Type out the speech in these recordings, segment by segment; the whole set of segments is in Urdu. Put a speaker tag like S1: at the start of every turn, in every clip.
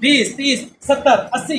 S1: 20, 30, 70, 80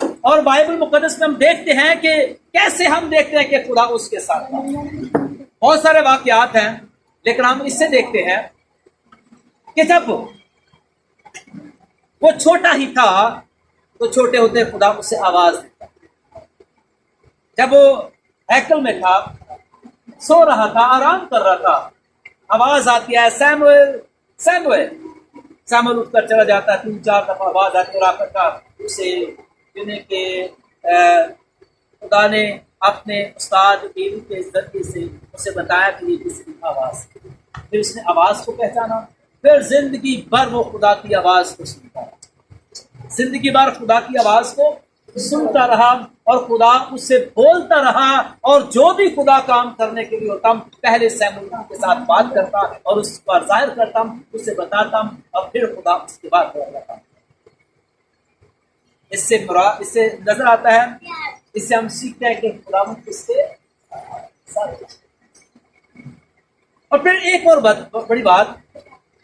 S1: اور بائبل مقدس میں ہم دیکھتے ہیں کہ کیسے ہم دیکھتے ہیں کہ خدا اس کے ساتھ تھا۔ بہت سارے واقعات ہیں، لیکن ہم اس سے دیکھتے ہیں کہ جب وہ چھوٹا ہی تھا تو چھوٹے ہوتے خدا اسے آواز دیتا۔ جب وہ ہیکل میں تھا، سو رہا تھا، آرام کر رہا تھا، آواز آتی ہے سیموئل سیموئل، سیموئل اٹھ کر چلا جاتا ہے، 3-4 دفعہ آواز آتی ہے اور آخرکار اسے جنہیں کہ خدا نے اپنے استاد ایلی کے ذریعے سے اسے بتایا کہ یہ کسی کی آواز ہے۔ پھر اس نے آواز کو پہچانا، پھر زندگی بھر وہ خدا کی آواز کو سنتا رہا، زندگی بھر خدا کی آواز کو سنتا رہا اور خدا اس سے بولتا رہا، اور جو بھی خدا کام کرنے کے لیے ہوتا پہلے سیموئیل کے ساتھ بات کرتا اور اس پر ظاہر کرتا، اسے بتاتا، اور پھر خدا اس کے بعد بولتا۔ اس سے نظر آتا ہے، اس سے ہم سیکھتے ہیں کہ خدا کس کے ساتھ۔ اور پھر ایک اور بڑی بات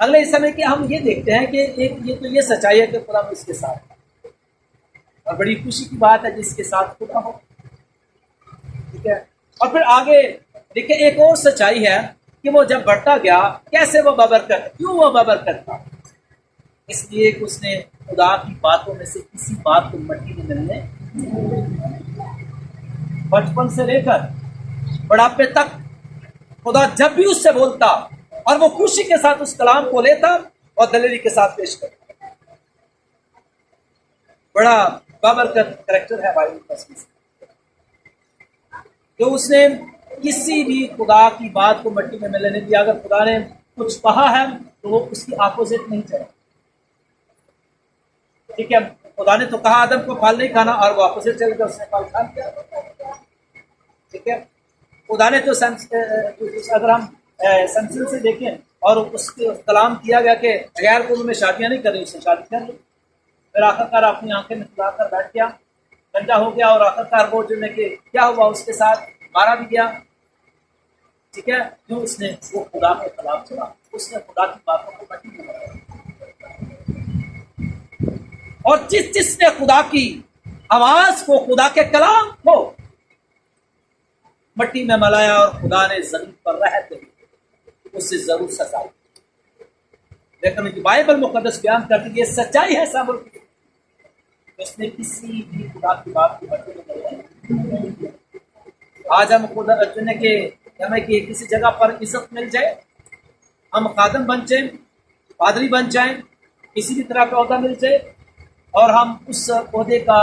S1: اگلے حصے میں کہ ہم یہ دیکھتے ہیں کہ یہ سچائی ہے کہ خدا اس کے ساتھ، اور بڑی خوشی کی بات ہے جس کے ساتھ خدا ہو، ٹھیک ہے۔ اور پھر آگے دیکھیں ایک اور سچائی ہے کہ وہ جب بڑھتا گیا کیسے وہ ببرکت، کیوں وہ ببرکت تھا؟ اس لیے کہ اس نے خدا کی باتوں میں سے کسی بات کو مٹی میں ملنے، بچپن سے لے کر بڑھاپے تک خدا جب بھی اس سے بولتا اور وہ خوشی کے ساتھ اس کلام کو لیتا اور دلیری کے ساتھ پیش کرتا۔ بڑا بابرکت کریکٹر ہے بائبل کا، کہ اس نے کسی بھی خدا کی بات کو مٹی میں ملنے نہیں دیا۔ اگر خدا نے کچھ کہا ہے تو وہ اس کی اپوزٹ نہیں چلا، ٹھیک ہے۔ خدا نے تو کہا آدم کو پھل نہیں کھانا اور وہ اپوزٹ چل گیا، اس نے پھل کھا لیا، ٹھیک ہے۔ خدا نے تو اگر ہم سنسل سے دیکھیں اور اس کے کلام کیا گیا کہ غیر قوموں میں شادیاں نہیں کریں، اس نے شادی کر لی، پھر آخرکار اپنی آنکھیں میں کھلا کر بیٹھ گیا، گنجا ہو گیا، اور آخرکار وہ جو کہ کیا ہوا اس کے ساتھ مارا بھی گیا، ٹھیک ہے۔ جو اس نے وہ خدا کے خلاف چلا، اس نے خدا کی باتوں کو مٹی میں ملایا، اور جس نے خدا کی آواز کو، خدا کے کلام کو مٹی میں ملایا اور خدا نے زمین پر رہتے اس سے ضرور سزائی۔ لیکن بائبل مقدس بیان کرتی ہے یہ سچائی ہے سامر کی، اس نے کسی بھی خدا کی بات کی مٹی میں ملایا۔ آج ہم خدا چنے کہ ہمیں کہ کسی جگہ پر عزت مل جائے، ہم خادم بن جائیں، پادری بن جائیں، کسی بھی طرح کا عہدہ مل جائے، اور ہم اس عہدے کا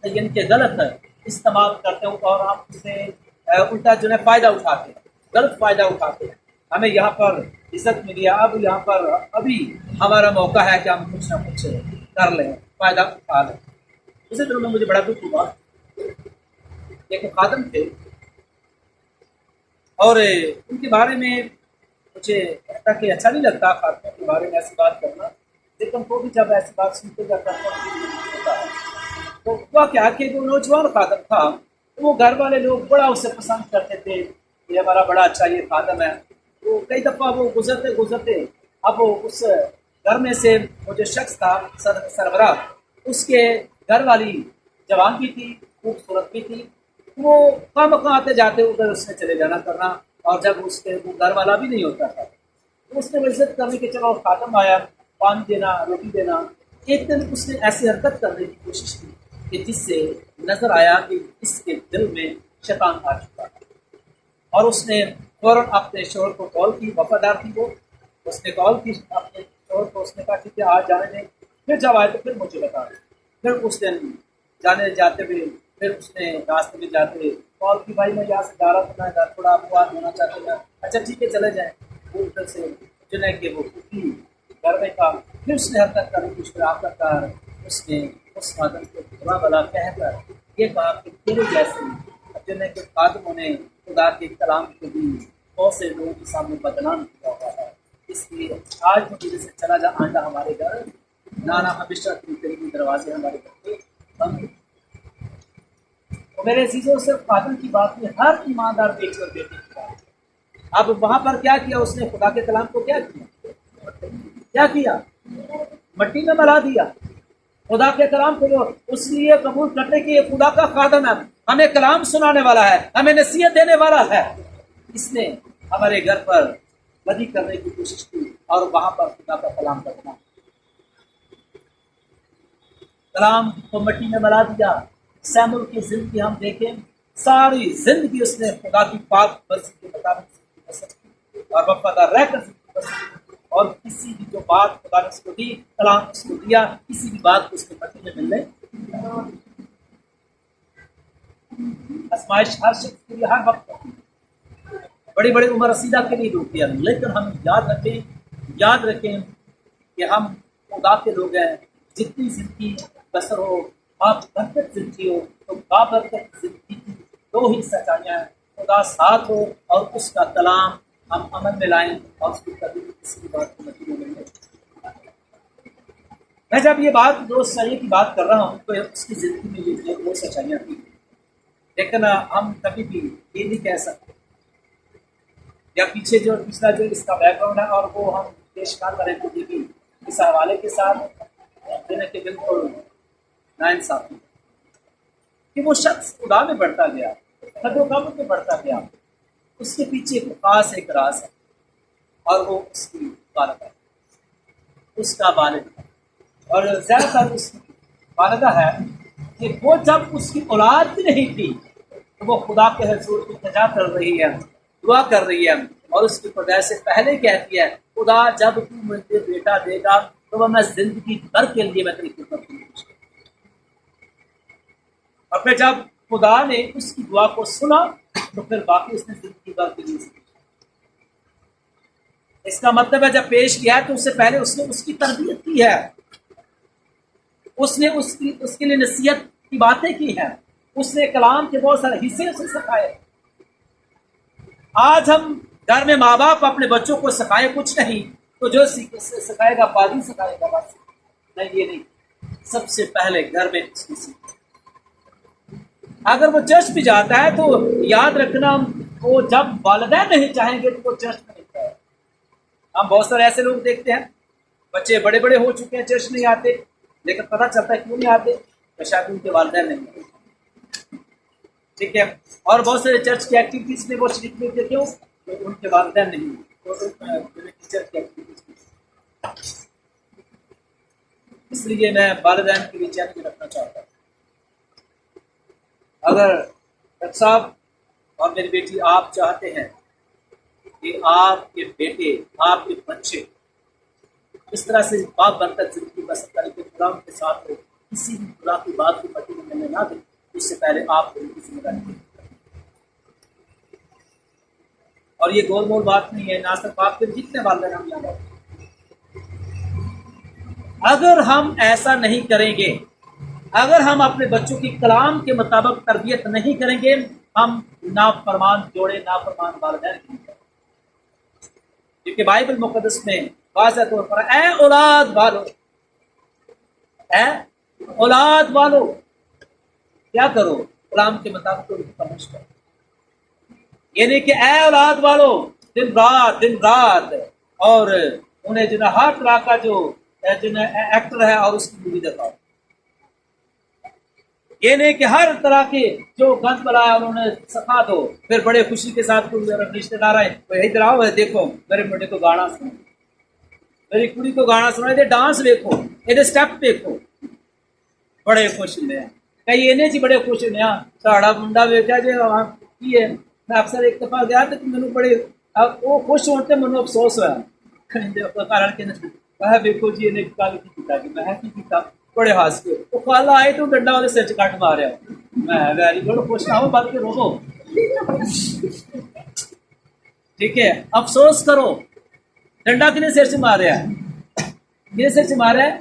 S1: یعنی کہ غلط استعمال کرتے ہیں اور ہم اسے الٹا جو ہے فائدہ اٹھاتے ہیں، غلط فائدہ اٹھاتے ہیں۔ ہمیں یہاں پر عزت ملی ہے، اب یہاں پر ابھی ہمارا موقع ہے کہ ہم کچھ نہ کچھ کر لیں، فائدہ اٹھا لیں۔ اسی طرح میں مجھے بڑا دکھ ہوا، ایک خادم تھے اور ان کے بارے میں مجھے ایسا کہ اچھا نہیں لگتا خاتموں کے بارے میں ایسی بات کرنا، لیکن وہ بھی جب ایسی بات سنتے جاتا تو ہوا کیا کہ وہ نوجوان خادم تھا، تو وہ گھر والے لوگ بڑا اسے پسند کرتے تھے، یہ ہمارا بڑا اچھا یہ خادم ہے۔ وہ کئی دفعہ وہ گزرتے اب وہ اس گھر میں سے وہ جو شخص تھا سربراہ، اس کے گھر والی جوان بھی تھی، خوبصورت بھی تھی، وہ کہاں آتے جاتے ادھر اس نے چلے جانا کرنا، اور جب اس کے وہ گھر والا بھی نہیں ہوتا تھا تو اس نے عزت کرنے کے چلو خادم آیا، پانی دینا، روٹی دینا۔ ایک دن اس نے ایسی حرکت کرنے کی کوشش کی کہ جس سے نظر آیا کہ اس کے دل میں شیطان آ چکا، اور اس نے فوراً اپنے شوہر کو کال کی، وفادار تھی وہ، اس نے کال کی اپنے شوہر کو، اس نے کہا ٹھیک ہے آج جانے دیں، پھر جب آئے تو پھر مجھے بتا دیں۔ پھر اس دن جانے جاتے ہوئے پھر اس نے راستے میں جاتے ہوئے کال کی، بھائی میں یہاں سے جا رہا تھا، میں تھوڑا اپواد ہونا چاہتا تھا، اچھا ٹھیک ہے چلے جائیں۔ وہ ادھر سے چنے کہ وہ کتنی گھر میں کا، پھر اس نے حرکت کرنے کی آخرکار اس نے اس خادم کو برا بلا کہہ کر یہ کہا کہ تیرے جیسے جنہیں کہ خادموں نے خدا کے کلام کو بھی بہت سے لوگوں کے سامنے بدنام کیا ہوا ہے، اس لیے آج مجھے سے چلا جا آئندہ ہمارے گھر نانا ہمیشہ کی قریبی دروازے ہمارے گھر کے بند۔ تو میرے عزیزوں، صرف خادم کی بات میں ہر ایماندار بیٹی اور بیٹی کی بات۔ اب وہاں پر کیا کیا اس نے؟ خدا کے کلام کو کیا کیا؟ مٹی میں ملا دیا، خدا کے کلام کو وہ اس لیے قبول کرنے کی یہ خدا کا خادم ہے، ہمیں کلام سنانے والا ہے، ہمیں نصیحت دینے والا ہے۔ اس نے ہمارے گھر پر بدی کرنے کی کوشش کی اور وہاں پر خدا کا کلام کرنا، کلام کو مٹی میں ملا دیا۔ سیمول کی زندگی ہم دیکھیں، ساری زندگی اس نے خدا کی پاک مرضی کے مطابق زندگی بسر کی اور وفادار رہ کر زندگی بسر کی، اور کسی بھی جو بات خدا نے اس کو دی، کلام اس کو دیا، کسی بھی بات کو اس کے مٹی میں ملنے آزمائش ہر شخص کے لیے ہر وقت ہوتی ہے، بڑی بڑی عمر رسیدہ کے لیے ہوتی ہے، لیکن ہم یاد رکھیں کہ ہم خدا کے لوگ ہیں۔ جتنی زندگی بسر ہو، آپ برکت زندگی ہو تو بابرکت زندگی کی دو ہی سچائیاں ہیں، خدا ساتھ ہو اور اس کا کلام ہم عمل میں لائیں، اور اس کی کبھی کسی بھی بات کو نتیجے میں میں جب یہ بات دو سچائی کی بات کر رہا ہوں تو اس کی زندگی میں یہ دو سچائیاں تھیں، لیکن ہم کبھی بھی یہ نہیں کہہ سکتے یا پچھلا جو اس کا بیک گراؤنڈ ہے اور وہ ہم پیش نہ کریں تو بھی اس حوالے کے ساتھ دینے کے بالکل ناانصافی کہ وہ شخص خدا میں بڑھتا گیا، خد و کم میں بڑھتا گیا، اس کے پیچھے ایک خاص ایک راز ہے اور وہ اس کی والدہ ہے، اس کا والد ہے، اور زیادہ تر اس کی والدہ ہے کہ وہ جب اس کی اولاد بھی نہیں تھی تو وہ خدا کے حضور التجا کر رہی ہے، دعا کر رہی ہے، اور اس کی پیدائش سے پہلے کہتی ہے خدا جب تو مجھے بیٹا دے گا تو وہ میں زندگی بھر کے لیے میں تیری خدمت کروں گا۔ اور پھر جب خدا نے اس کی دعا کو سنا تو پھر باقی اس نے زندگی بھر کے لیے سنا۔ اس کا مطلب ہے جب پیش کیا ہے تو اس سے پہلے اس نے اس کی تربیت کی ہے، اس نے اس کے لیے نصیحت کی باتیں کی ہیں، اس نے کلام کے بہت سارے حصے اسے سکھائے۔ آج ہم گھر میں ماں باپ اپنے بچوں کو سکھائے کچھ نہیں تو جو سکھائے گا پادری سکھائے گا، بس نہیں، یہ نہیں، سب سے پہلے گھر میں اس کی سیکھ۔ اگر وہ چرچ بھی جاتا ہے تو یاد رکھنا وہ جب والدین نہیں چاہیں گے تو وہ چرچ میں نہیں جائے گا۔ ہم بہت سارے ایسے لوگ دیکھتے ہیں بچے بڑے بڑے ہو چکے ہیں، چرچ نہیں آتے، لیکن پتہ چلتا ہے کیوں نہیں آتے، تو شاید ان کے والدین نہیں آتے، ٹھیک ہے، اور بہت سارے چرچ کی ایکٹیویٹیز میں وہ شریک ہوتے کیوں، ان کے والدین نہیں چرچ کی ایکٹیویٹیز میں۔ اس لیے میں والدین کے لیے چیلنج رکھنا چاہتا ہوں، اگر ڈاکٹر صاحب اور میری بیٹی آپ چاہتے ہیں کہ آپ کے بیٹے، آپ کے بچے اس طرح سے باپ برکت زندگی بسر کریں کہ خدا کے ساتھ ہو، کسی بھی خدا کی بات کو مٹی میں ملنے نہ دیں، اس سے پہلے آپ کو ان کی ذمہ داری ہے۔ اور یہ گول مول بات نہیں ہے، نہ صرف آپ کے جتنے والدین ہم یہاں ہیں، اگر ہم ایسا نہیں کریں گے، اگر ہم اپنے بچوں کی کلام کے مطابق تربیت نہیں کریں گے، ہم نافرمان جوڑے، نافرمان والدین کی، کیونکہ بائبل مقدس میں واضح طور پر اے اولاد والو، اے اولاد والو کیا کرو، کلام کے مطابق ان کی پرورش کرو، یعنی کہ اے اولاد والو دن رات اور انہیں جو ہے ہر طرح کا جو ایکٹر ہے اور اس کی مووی دکھاؤ، یہ نہیں کہ ہر طرح کے جو گند بلایا انہوں نے سکھا دو، پھر بڑے خوشی کے ساتھ رشتے دار آئے ادھر آؤ دیکھو میرے بیٹے کو گانا سنا، میری کڑی کو گانا سنا، ادھر ڈانس دیکھو، ادھر اسٹیپ دیکھو، بڑے خوش ہوئے ہیں، کئی انہیں جی بڑے خوش ہوئے ہیں، ساڑا منڈا ویکیا جی کی ہے، میں اکثر ایک دفعہ گیا تو مینوں بڑے وہ خوش ہوتے مینوں افسوس ہوا کارن کہ دیکھو جی انہیں کل کی کیتا جی، میں کی کیتا، بڑے ہاس کے وہ کل آئے تو ڈنڈا وہ سر چ کٹ ماریا، میں ویری گڈ، خوش نہ ہو بلکہ رو، ٹھیک ہے، افسوس کرو، ڈنڈا کنے سر چ ماریا ہے، کنے سر چ ماریا ہے،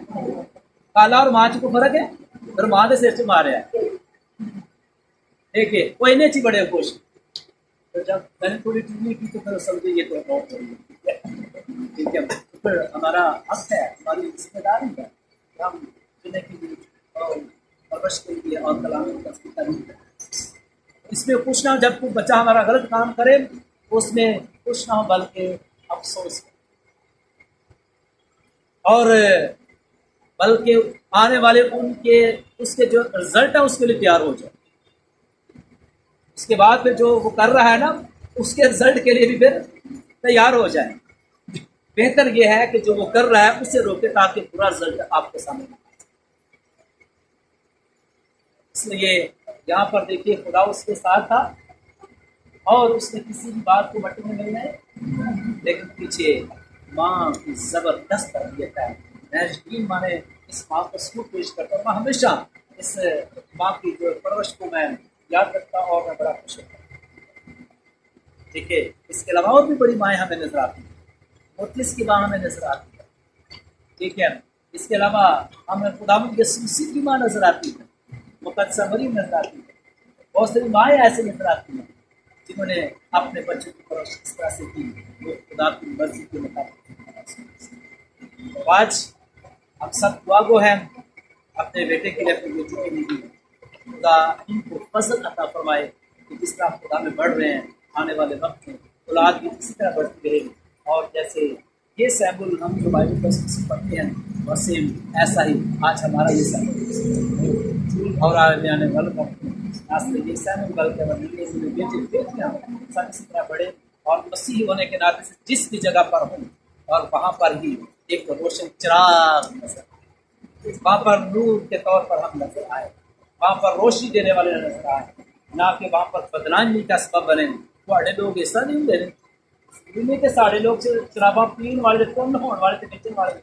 S1: کالا اور ماں چ کو فرق ہے، اور ماں کے سر چ ماریا ہے، ٹھیک ہے، وہ انہیں چی بڑے خوش، تو جب میں نے تھوڑی ٹریننگ کی تو پھر سمجھے یہ تو بہت بڑی ہے، ٹھیک ہے، پھر ہمارا حق ہے، ہماری ذمہ داری ہے کہ ہم جنہیں کی پرورش کے لیے اور کلام کی تعلیم کریں، اس میں خوش نہ ہو جب کوئی بچہ ہمارا غلط کام کرے اس میں خوش نہ ہو بلکہ افسوس کرے، اور بلکہ آنے والے ان کے اس کے جو رزلٹ ہے اس کے لیے تیار ہو جائے. اس کے بعد پھر جو وہ کر رہا ہے نا اس کے رزلٹ کے لیے بھی پھر تیار ہو جائے. بہتر یہ ہے کہ جو وہ کر رہا ہے اسے روکے تاکہ برا رزلٹ آپ کے سامنے. اس لیے یہاں پر دیکھیے خدا اس کے ساتھ تھا اور اس نے کسی بھی بات کو مٹی میں نہیں لائے، لیکن پیچھے ماں کی زبردست تربیت ہے. میں یقین مانے اس ماں کو سلوک پیش کرتا ہوں. میں ہمیشہ اس ماں کی جو پرورش کو میں یاد رکھتا ہوں اور میں بڑا خوش ہوتا ہوں. ٹھیک ہے، اس کے علاوہ اور بھی بڑی مائیں ہمیں نظر آتی ہیں. مطلس کی ماں ہمیں نظر آتی ہے. ٹھیک ہے، اس کے علاوہ ہمیں خداوند یسوع مسیح کی ماں نظر آتی ہے، مقدسہ مریم نظر آتی ہے. بہت ساری مائیں ایسے نظر آتی ہیں جنہوں نے اپنے بچوں کی پرورش اس طرح سے کی وہ خدا کی مرضی کے مطابق. تو آج ہم سب دعا گو ہیں اپنے بیٹے کے لیے، اپنے بیٹی کے لیے بھی. خدا ان کو فضل عطا فرمائے کہ جس طرح خدا میں بڑھ رہے ہیں آنے والے وقت میں اولاد بھی اسی طرح بڑھتی رہے گی. اور جیسے یہ سیمبل ہم جو بائبل پر سے پڑھتے ہیں اور سیم ایسا ہی آج ہمارا یہ سیمبل اور آنے والے وقت میں یہ سیمبل بلکہ بیٹیاں سب اسی طرح بڑھے اور مسیحی ہونے کے ناطے سے جس بھی جگہ پر ہوں اور وہاں پر ہی ایک روشن چراغ نظر آئے، وہاں پر نور کے طور پر ہم نظر آئے، وہاں پر روشنی دینے والے نظر آئے، نہ کہ وہاں پر بدنامی کا سبب بنے. تھوڑے لوگ ایسا نہیں دے رہے دنیا کے سارے لوگ شرابہ پین والے کون ہونے والے تھے بیچنے والے.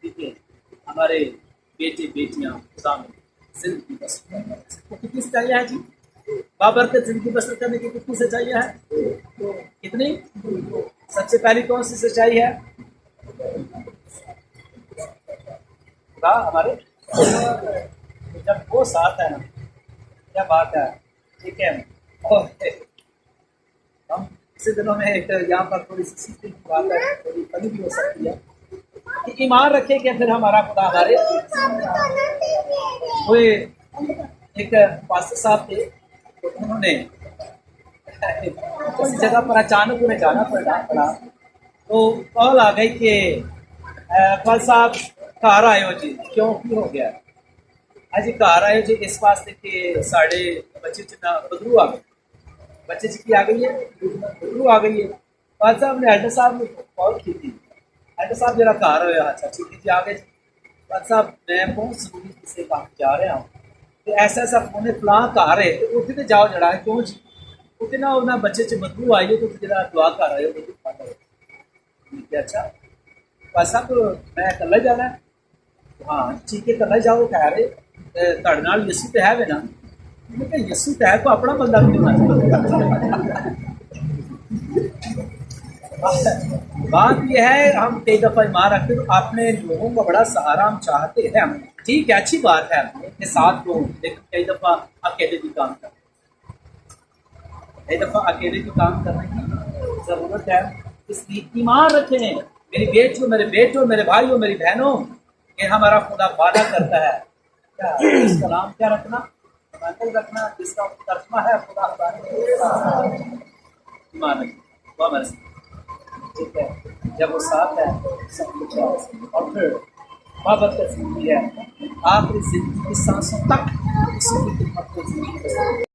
S1: ٹھیک ہے، ہمارے بیٹے بیٹیاں خدا میں زندگی بسر کو کتنی سچائی ہے جی؟ بابرکت زندگی بسر کرنے کی کتنی سچائی ہے؟ کتنی؟ سب سے پہلی کون سی سچائی ہے؟ خدا ہمارے جب وہ ساتھ ہے نا کیا بات ہے. ٹھیک ہے، اور ہم اسی دنوں میں ایک یہاں پر تھوڑی سی سیکھنے کی بات ہے، تھوڑی فنی بھی ہو سکتی ہے کہ ایمان رکھے کہ پھر ہمارا خدا ہمارے کوئی ایک پاسٹر صاحب تھے تو انہوں نے اس جگہ پر اچانک انہیں جانا پڑا تو کال آ گئی کہ اقبال صاحب گھر آئے ہو جی. کیوں کی ہو گیا؟ جی گھر آئے ہو جی اس واسطے کہ ساڑھے بچے بدرو آ گئے. بچے کی آ گئی ہے بدرو آ گئی ہے. اقبال صاحب نے ایڈر صاحب نے کال کی تھی، ایڈر صاحب ذرا گھر ہوئے. اچھا ٹھیک ہے جی آ گئے. اقبال صاحب میں بہت ضروری کسی کام جا رہا ہوں تو ایسا ایسا فون فلاں گھر ہے تو اتنے جاؤ جڑا ہے. کیوں جی؟ اتنا انہیں بچے چ بدبو آئی ہے تو جا دعا کر رہے ہو بدبو کھا رہے. اچھا اقبال صاحب میں اکلا جانا ہے؟ ہاں ٹھیک ہے اکلا جاؤ. خیر ہے تھوڑے نال یسو تو ہے نا؟ میں کہ یسو تو ہے تو اپنا بندہ بھی ہونا چاہیے. بات یہ ہے ہم کئی دفعہ ایمان رکھتے تو اپنے لوگوں کا بڑا سہارا ہم چاہتے ہیں. ٹھیک ہے اچھی بات ہے کہ ساتھ لوگ، لیکن کئی دفعہ اکیلے بھی کام کرتے ہیں، کئی دفعہ اکیلے بھی کام کرنے کی ضرورت ہے. اس لیے ایمان رکھیں میری بیٹیوں میرے بیٹوں میرے بھائیوں میری بہنوں کہ ہمارا خدا وعدہ کرتا ہے. کیا اس کا نام کیا رکھنا؟ رکھنا جس کا ترجمہ ہے خدا ایمان رکھنا. ٹھیک ہے، جب وہ ساتھ ہے سب کچھ ہے. اور پھر بابرکت زندگی ہے آخری زندگی کی سانسوں تک اسی کی خدمت کو زندگی